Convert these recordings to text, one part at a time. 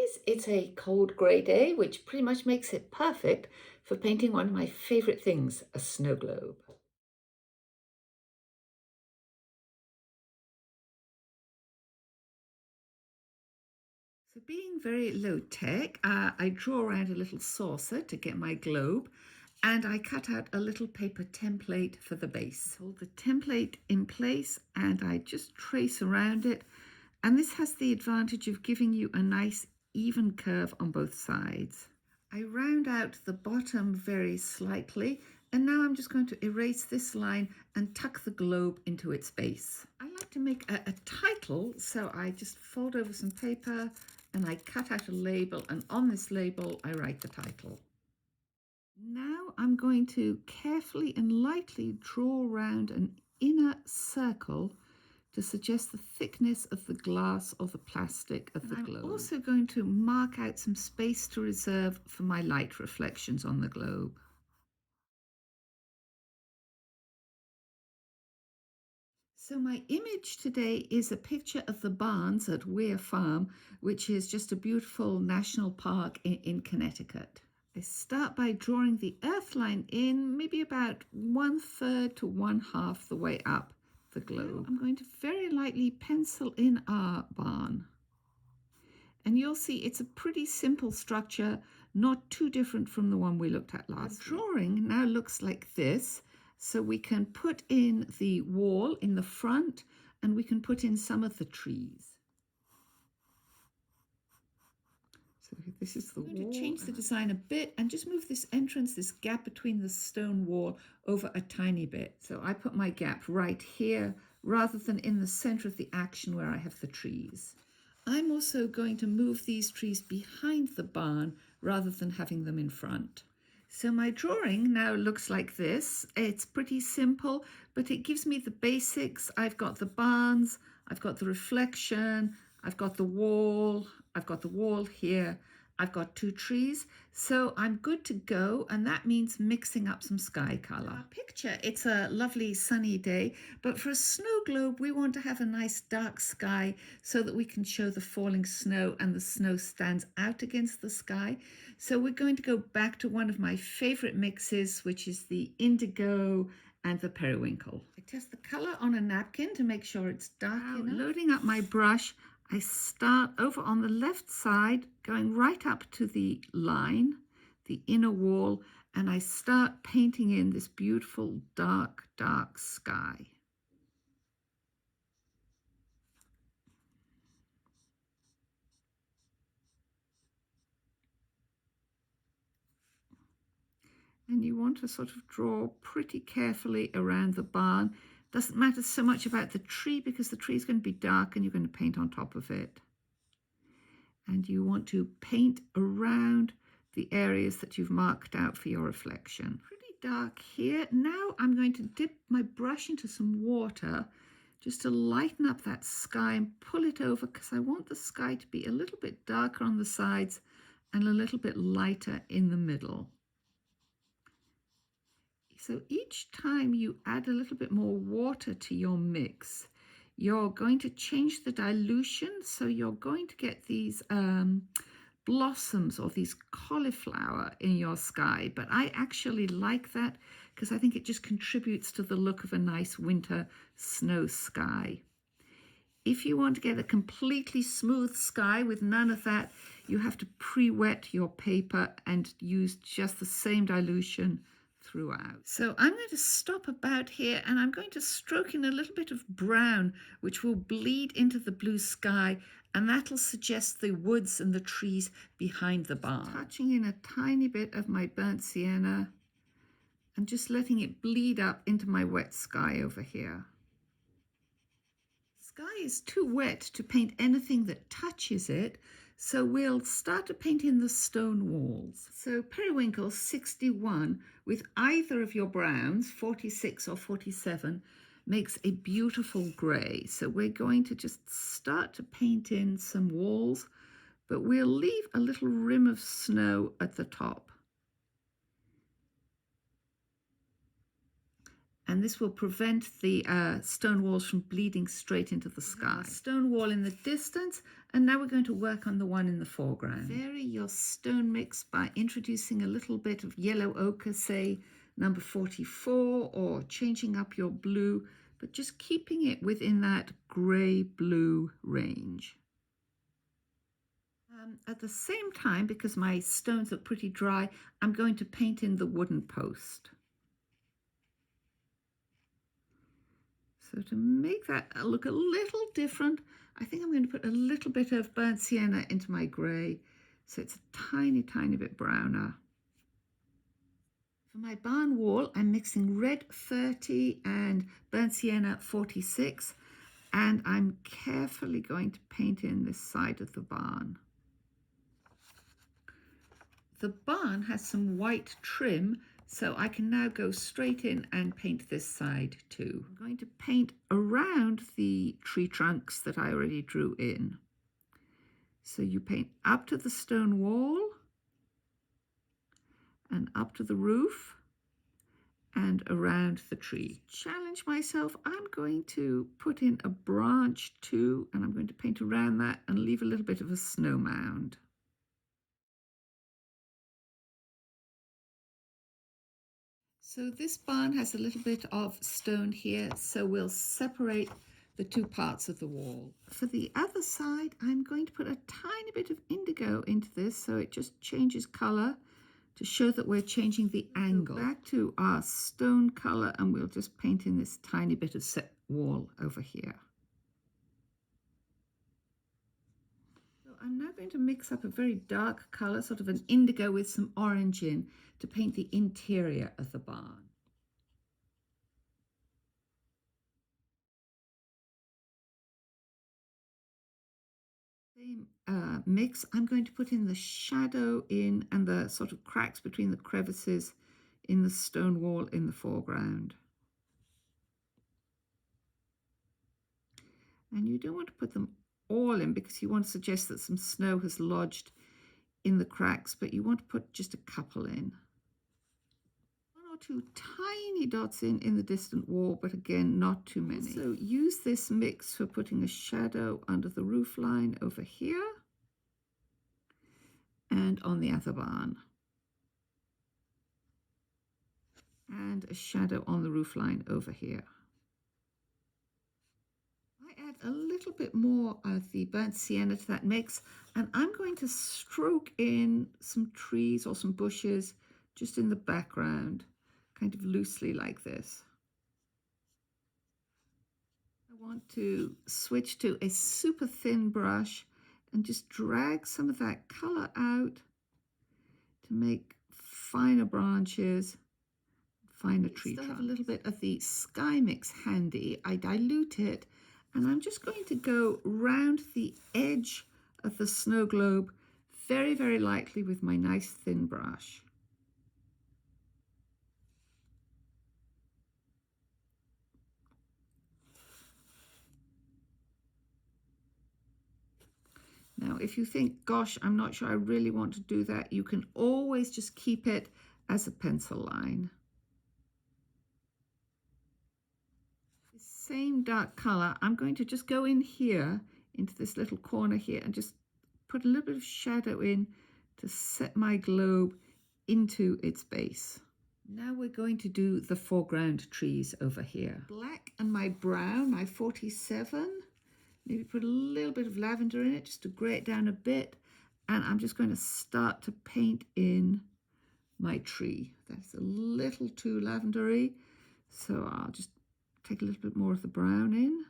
guys, it's a cold grey day, which pretty much makes it perfect for painting one of my favorite things, a snow globe. So being very low tech, I draw around a little saucer to get my globe, and I cut out a little paper template for the base. Hold the template in place and I just trace around it, and this has the advantage of giving you a nice even curve on both sides. I round out the bottom very slightly, and now I'm just going to erase this line and tuck the globe into its base. I like to make a title, so I just fold over some paper and I cut out a label, and on this label I write the title. Now I'm going to carefully and lightly draw around an inner circle to suggest the thickness of the glass or the plastic of the globe. I'm also going to mark out some space to reserve for my light reflections on the globe. So my image today is a picture of the barns at Weir Farm, which is just a beautiful national park in Connecticut. I start by drawing the earth line in maybe about 1/3 to 1/2 the way up the globe. I'm going to very lightly pencil in our barn. And you'll see it's a pretty simple structure, not too different from the one we looked at last. The drawing now looks like this. So we can put in the wall in the front, and we can put in some of the trees. So this is the wall. I'm going to change the design a bit and just move this entrance, this gap between the stone wall, over a tiny bit. So I put my gap right here rather than in the center of the action where I have the trees. I'm also going to move these trees behind the barn rather than having them in front. So my drawing now looks like this. It's pretty simple, but it gives me the basics. I've got the barns, I've got the reflection, I've got the wall here, I've got 2 trees. So I'm good to go, and that means mixing up some sky color. Our picture, it's a lovely sunny day, but for a snow globe, we want to have a nice dark sky so that we can show the falling snow and the snow stands out against the sky. So we're going to go back to one of my favorite mixes, which is the indigo and the periwinkle. I test the color on a napkin to make sure it's dark enough. Loading up my brush, I start over on the left side, going right up to the line, the inner wall, and I start painting in this beautiful dark, dark sky. And you want to sort of draw pretty carefully around the barn. Doesn't matter so much about the tree because the tree is going to be dark and you're going to paint on top of it. And you want to paint around the areas that you've marked out for your reflection. Pretty dark here. Now I'm going to dip my brush into some water just to lighten up that sky and pull it over, because I want the sky to be a little bit darker on the sides and a little bit lighter in the middle. So each time you add a little bit more water to your mix, you're going to change the dilution. So you're going to get these blossoms or these cauliflower in your sky. But I actually like that because I think it just contributes to the look of a nice winter snow sky. If you want to get a completely smooth sky with none of that, you have to pre-wet your paper and use just the same dilution throughout. So I'm going to stop about here, and I'm going to stroke in a little bit of brown, which will bleed into the blue sky, and that'll suggest the woods and the trees behind the barn. Touching in a tiny bit of my burnt sienna and just letting it bleed up into my wet sky over here. Sky is too wet to paint anything that touches it, so we'll start to paint in the stone walls. So periwinkle 61 with either of your browns, 46 or 47, makes a beautiful grey. So we're going to just start to paint in some walls, but we'll leave a little rim of snow at the top. and this will prevent the stone walls from bleeding straight into the sky. Stone wall in the distance, and now we're going to work on the one in the foreground. Vary your stone mix by introducing a little bit of yellow ochre, say number 44, or changing up your blue, but just keeping it within that grey-blue range. At the same time, because my stones look pretty dry, I'm going to paint in the wooden post. So to make that look a little different, I think I'm going to put a little bit of burnt sienna into my grey, so it's a tiny, tiny bit browner. For my barn wall, I'm mixing red 30 and burnt sienna 46, and I'm carefully going to paint in this side of the barn. The barn has some white trim, so I can now go straight in and paint this side too. I'm going to paint around the tree trunks that I already drew in. So you paint up to the stone wall and up to the roof and around the tree. Challenge myself, I'm going to put in a branch too, and I'm going to paint around that and leave a little bit of a snow mound. So this barn has a little bit of stone here, so we'll separate the two parts of the wall. For the other side, I'm going to put a tiny bit of indigo into this so it just changes colour to show that we're changing the angle. Go back to our stone colour, and we'll just paint in this tiny bit of set wall over here. So I'm now going to mix up a very dark colour, sort of an indigo with some orange in, to paint the interior of the barn. Same mix, I'm going to put in the shadow in and the sort of cracks between the crevices in the stone wall in the foreground. And you don't want to put them all in because you want to suggest that some snow has lodged in the cracks, but you want to put just a couple in. One or two tiny dots in the distant wall, but again, not too many. So use this mix for putting a shadow under the roof line over here and on the other barn. And a shadow on the roof line over here. I add a little bit more of the burnt sienna to that mix, and I'm going to stroke in some trees or some bushes just in the background, kind of loosely like this. I want to switch to a super thin brush and just drag some of that color out to make finer branches, finer tree trunks. I have a little bit of the sky mix handy. I dilute it, and I'm just going to go round the edge of the snow globe very, very lightly with my nice thin brush. Now, if you think, gosh, I'm not sure I really want to do that, you can always just keep it as a pencil line. The same dark color, I'm going to just go in here into this little corner here and just put a little bit of shadow in to set my globe into its base. Now we're going to do the foreground trees over here. Black and my brown, my 47. Maybe put a little bit of lavender in it just to grey it down a bit. And I'm just going to start to paint in my tree. That's a little too lavendery, so I'll just take a little bit more of the brown in.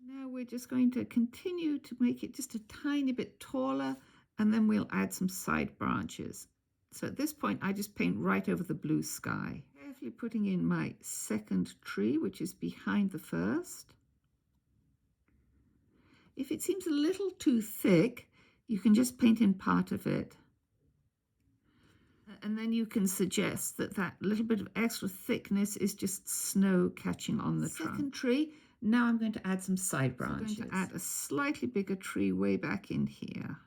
Now we're just going to continue to make it just a tiny bit taller, and then we'll add some side branches. So at this point, I just paint right over the blue sky. Carefully putting in my second tree, which is behind the first. If it seems a little too thick, you can just paint in part of it. And then you can suggest that that little bit of extra thickness is just snow catching on the trunk. Second tree, now I'm going to add some side branches. I'm going to add a slightly bigger tree way back in here.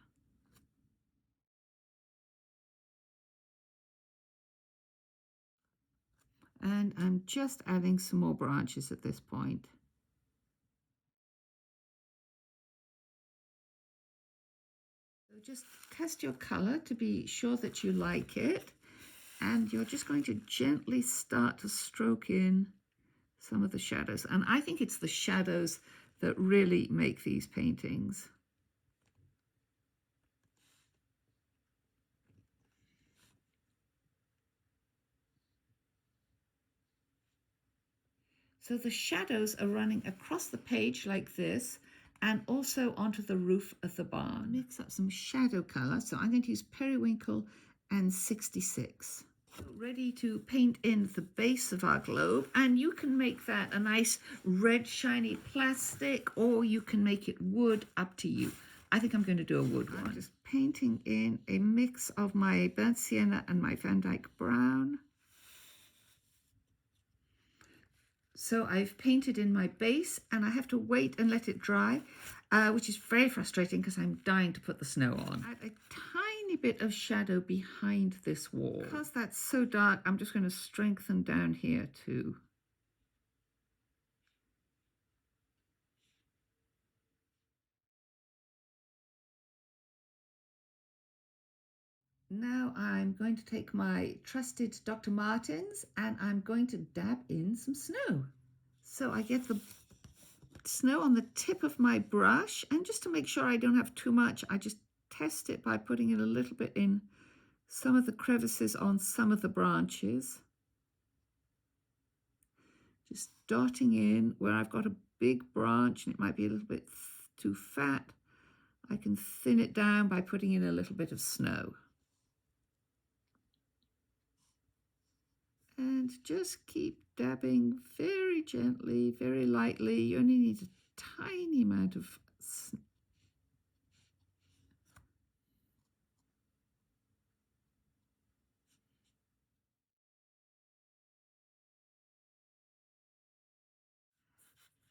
And I'm just adding some more branches at this point. So just test your color to be sure that you like it. And you're just going to gently start to stroke in some of the shadows. And I think it's the shadows that really make these paintings. So the shadows are running across the page like this and also onto the roof of the barn. Mix up some shadow color. So I'm going to use Periwinkle and 66. So ready to paint in the base of our globe, and you can make that a nice red shiny plastic or you can make it wood, up to you. I think I'm going to do a wood one. I'm just painting in a mix of my burnt sienna and my Van Dyke brown. So I've painted in my base and I have to wait and let it dry, which is very frustrating because I'm dying to put the snow on. Add a tiny bit of shadow behind this wall. Because that's so dark, I'm just going to strengthen down here too. Now I'm going to take my trusted Dr. Martens and I'm going to dab in some snow. So I get the snow on the tip of my brush, and just to make sure I don't have too much, I just test it by putting it a little bit in some of the crevices on some of the branches. Just dotting in where I've got a big branch and it might be a little bit too fat. I can thin it down by putting in a little bit of snow. And just keep dabbing very gently, very lightly. You only need a tiny amount of snow.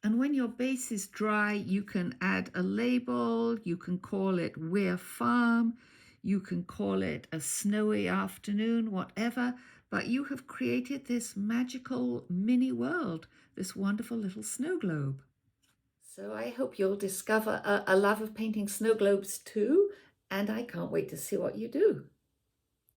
And when your base is dry, you can add a label, you can call it Weir Farm, you can call it a snowy afternoon, whatever, but you have created this magical mini world, this wonderful little snow globe. So I hope you'll discover a love of painting snow globes too, and I can't wait to see what you do.